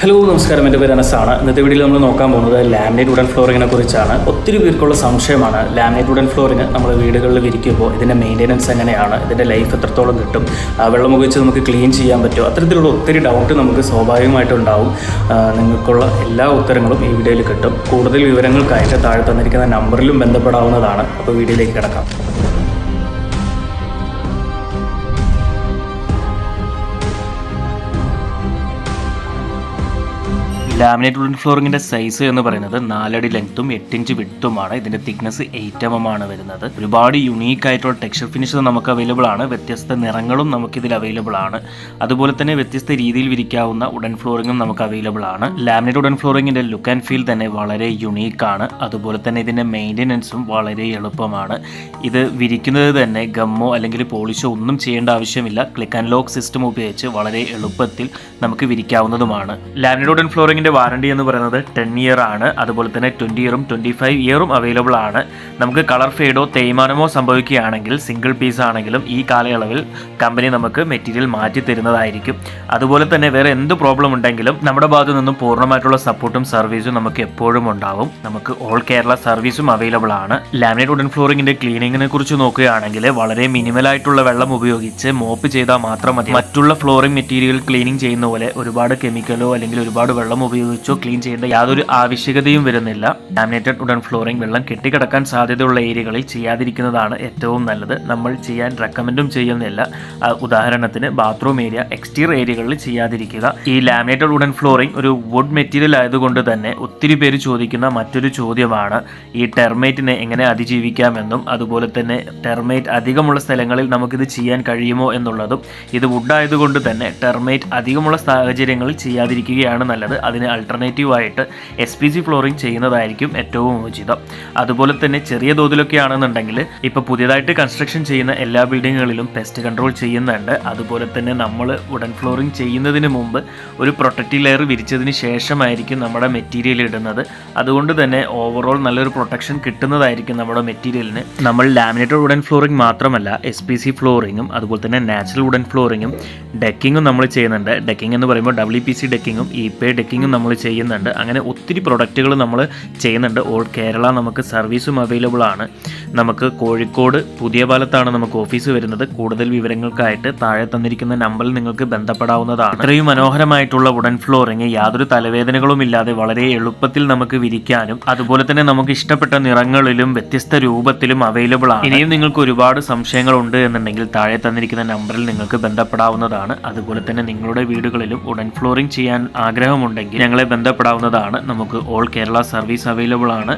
Hello നമസ്കാരം, എൻ്റെ പേര് അനസാണ്. ഇന്നത്തെ വീഡിയോയിൽ നമ്മൾ നോക്കാൻ പോകുന്നത് ലാമിനേറ്റ് വുഡൻ ഫ്ലോറിങ്ങിനെ കുറിച്ചാണ്. ഒത്തിരി പേർക്കുള്ള സംശയമാണ് ലാമിനേറ്റ് വുഡൻ ഫ്ലോറിങ് നമ്മൾ വീടുകളിൽ വിരിക്കുമ്പോൾ ഇതിൻ്റെ മെയിൻ്റെനൻസ് എങ്ങനെയാണ്, ഇതിൻ്റെ ലൈഫ് എത്രത്തോളം കിട്ടും, വെള്ളം ഉപയോഗിച്ച് നമുക്ക് ക്ലീൻ ചെയ്യാൻ പറ്റുമോ, അത്തരത്തിലുള്ള ഒത്തിരി ഡൗട്ട് നമുക്ക് സ്വാഭാവികമായിട്ടുണ്ടാവും. നിങ്ങൾക്കുള്ള എല്ലാ ഉത്തരങ്ങളും ഈ വീഡിയോയിൽ കിട്ടും. കൂടുതൽ വിവരങ്ങൾക്കായിട്ട് താഴെ തന്നിരിക്കുന്ന നമ്പറിലും ബന്ധപ്പെടാവുന്നതാണ്. അപ്പോൾ വീഡിയോയിലേക്ക് കിടക്കാം. ലാമിനേറ്റ് വുഡൻ ഫ്ലോറിങ്ങിൻ്റെ സൈസ് എന്ന് പറയുന്നത് 4 അടി ലെങ്ത്തും 8 ഇഞ്ച് വിഡ്ത്തുമാണ്. ഇതിൻ്റെ തിക്നെസ് 8 mm ആണ് വരുന്നത്. ഒരുപാട് യുണീക്ക് ആയിട്ടുള്ള ടെക്സ്ചർ ഫിനിഷ് നമുക്ക് അവൈലബിൾ ആണ്. വ്യത്യസ്ത നിറങ്ങളും നമുക്കിതിൽ അവൈലബിൾ ആണ്. അതുപോലെ തന്നെ വ്യത്യസ്ത രീതിയിൽ വിരിക്കാവുന്ന വുഡൻ ഫ്ലോറിങ്ങും നമുക്ക് അവൈലബിൾ ആണ്. ലാമിനേറ്റ് വുഡൻ ഫ്ലോറിങ്ങിൻ്റെ ലുക്ക് ആൻഡ് ഫീൽ തന്നെ വളരെ യുണീക്കാണ്. അതുപോലെ തന്നെ ഇതിൻ്റെ മെയിൻ്റെനൻസും വളരെ എളുപ്പമാണ്. ഇത് വിരിക്കുന്നത് തന്നെ ഗമ്മോ അല്ലെങ്കിൽ പോളിഷോ ഒന്നും ചെയ്യേണ്ട ആവശ്യമില്ല. ക്ലിക്ക് ആൻഡ് ലോക്ക് സിസ്റ്റം ഉപയോഗിച്ച് വളരെ എളുപ്പത്തിൽ നമുക്ക് വിരിക്കാവുന്നതുമാണ്. ലാമിനേറ്റ് വുഡൻ ഫ്ലോറിങ്ങിൻ്റെ വാറണ്ടി എന്ന് പറയുന്നത് 10 ഇയർ ആണ്. അതുപോലെ തന്നെ 20 ഇയറും 25 ഇയറും അവൈലബിൾ ആണ്. നമുക്ക് കളർ ഫെയ്ഡോ തേയ്മാനമോ സംഭവിക്കുകയാണെങ്കിൽ സിംഗിൾ പീസ് ആണെങ്കിലും ഈ കാലയളവിൽ കമ്പനി നമുക്ക് മെറ്റീരിയൽ മാറ്റി തരുന്നതായിരിക്കും. അതുപോലെ തന്നെ വേറെ എന്ത് പ്രോബ്ലം ഉണ്ടെങ്കിലും നമ്മുടെ ഭാഗത്തു നിന്നും പൂർണ്ണമായിട്ടുള്ള സപ്പോർട്ടും സർവീസും നമുക്ക് എപ്പോഴും ഉണ്ടാവും. നമുക്ക് ഓൾ കേരള സർവീസും അവൈലബിൾ ആണ്. ലാമിനേറ്റ് വുഡൻ ഫ്ലോറിങ്ങിന്റെ ക്ലീനിങ്ങിനെ കുറിച്ച് നോക്കുകയാണെങ്കിൽ വളരെ മിനിമൽ ആയിട്ടുള്ള വെള്ളം ഉപയോഗിച്ച് മോപ്പ് ചെയ്താൽ മാത്രം മതി. മറ്റുള്ള ഫ്ലോറിംഗ് മെറ്റീരിയൽ ക്ലീനിങ് ചെയ്യുന്ന പോലെ ഒരുപാട് കെമിക്കലോ അല്ലെങ്കിൽ ഒരുപാട് വെള്ളം ഉപയോഗിച്ചോ ക്ലീൻ ചെയ്യേണ്ട യാതൊരു ആവശ്യകതയും വരുന്നില്ല. ലാമിനേറ്റഡ് വുഡൻ ഫ്ലോറിംഗ് വെള്ളം കെട്ടിക്കിടക്കാൻ സാധ്യതയുള്ള ഏരിയകളിൽ ചെയ്യാതിരിക്കുന്നതാണ് ഏറ്റവും നല്ലത്. നമ്മൾ ചെയ്യാൻ റെക്കമെൻഡും ചെയ്യുന്നില്ല. ഉദാഹരണത്തിന് ബാത്റൂം ഏരിയ, എക്സ്റ്റീരിയർ ഏരിയകളിൽ ചെയ്യാതിരിക്കുക. ഈ ലാമിനേറ്റഡ് വുഡൻ ഫ്ലോറിംഗ് ഒരു വുഡ് മെറ്റീരിയൽ ആയതുകൊണ്ട് തന്നെ ഒത്തിരി പേര് ചോദിക്കുന്ന മറ്റൊരു ചോദ്യമാണ് ഈ ടെർമൈറ്റിനെ എങ്ങനെ അതിജീവിക്കാമെന്നും അതുപോലെ തന്നെ ടെർമൈറ്റ് അധികമുള്ള സ്ഥലങ്ങളിൽ നമുക്കിത് ചെയ്യാൻ കഴിയുമോ എന്നുള്ളതും. ഇത് വുഡ് ആയതുകൊണ്ട് തന്നെ ടെർമൈറ്റ് അധികമുള്ള സാഹചര്യങ്ങളിൽ ചെയ്യാതിരിക്കുകയാണ് നല്ലത്. അതിന് അൾട്ടർനേറ്റീവായിട്ട് SPC ഫ്ലോറിംഗ് ചെയ്യുന്നതായിരിക്കും ഏറ്റവും ഉചിതം. അതുപോലെ തന്നെ ചെറിയ തോതിലൊക്കെ ആണെന്നുണ്ടെങ്കിൽ ഇപ്പോൾ പുതിയതായിട്ട് കൺസ്ട്രക്ഷൻ ചെയ്യുന്ന എല്ലാ ബിൽഡിങ്ങുകളിലും പെസ്റ്റ് കൺട്രോൾ ചെയ്യുന്നുണ്ട്. അതുപോലെ തന്നെ നമ്മൾ വുഡൻ ഫ്ലോറിംഗ് ചെയ്യുന്നതിന് മുമ്പ് ഒരു പ്രൊട്ടക്റ്റീവ് ലെയർ വിരിച്ചതിന് ശേഷമായിരിക്കും നമ്മുടെ മെറ്റീരിയൽ ഇടുന്നത്. അതുകൊണ്ട് തന്നെ ഓവറോൾ നല്ലൊരു പ്രൊട്ടക്ഷൻ കിട്ടുന്നതായിരിക്കും നമ്മുടെ മെറ്റീരിയലിന്. നമ്മൾ ലാമിനേറ്റഡ് വുഡൻ ഫ്ലോറിംഗ് മാത്രമല്ല SPC ഫ്ലോറിങ്ങും അതുപോലെ തന്നെ നാച്ചുറൽ വുഡൻ ഫ്ലോറിങ്ങും ഡെക്കിങ്ങും നമ്മൾ ചെയ്യുന്നുണ്ട്. ഡെക്കിംഗ് എന്ന് പറയുമ്പോൾ WPC ഡെക്കിങ്ങും EPA ഡെക്കിങ്ങും നമ്മൾ ചെയ്യുന്നുണ്ട്. അങ്ങനെ ഒത്തിരി പ്രൊഡക്റ്റുകൾ നമ്മൾ ചെയ്യുന്നുണ്ട്. ഓൾ കേരള നമുക്ക് സർവീസും അവൈലബിൾ ആണ്. നമുക്ക് കോഴിക്കോട് പുതിയ പാലത്താണ് നമുക്ക് ഓഫീസ് വരുന്നത്. കൂടുതൽ വിവരങ്ങൾക്കായിട്ട് താഴെ തന്നിരിക്കുന്ന നമ്പറിൽ നിങ്ങൾക്ക് ബന്ധപ്പെടാവുന്നതാണ്. ഇത്രയും മനോഹരമായിട്ടുള്ള വുഡൻ ഫ്ലോറിങ് യാതൊരു തലവേദനകളും ഇല്ലാതെ വളരെ എളുപ്പത്തിൽ നമുക്ക് വിരിക്കാനും അതുപോലെ തന്നെ നമുക്ക് ഇഷ്ടപ്പെട്ട നിറങ്ങളിലും വ്യത്യസ്ത രൂപത്തിലും അവൈലബിൾ ആണ്. ഇനിയും നിങ്ങൾക്ക് ഒരുപാട് സംശയങ്ങളുണ്ട് എന്നുണ്ടെങ്കിൽ താഴെ തന്നിരിക്കുന്ന നമ്പറിൽ നിങ്ങൾക്ക് ബന്ധപ്പെടാവുന്നതാണ്. അതുപോലെ തന്നെ നിങ്ങളുടെ വീടുകളിലും വുഡൻ ഫ്ലോറിംഗ് ചെയ്യാൻ ആഗ്രഹമുണ്ടെങ്കിൽ ഞങ്ങളെ ബന്ധപ്പെടാവുന്നതാണ്. നമുക്ക് ഓൾ കേരള സർവീസ് അവൈലബിൾ ആണ്.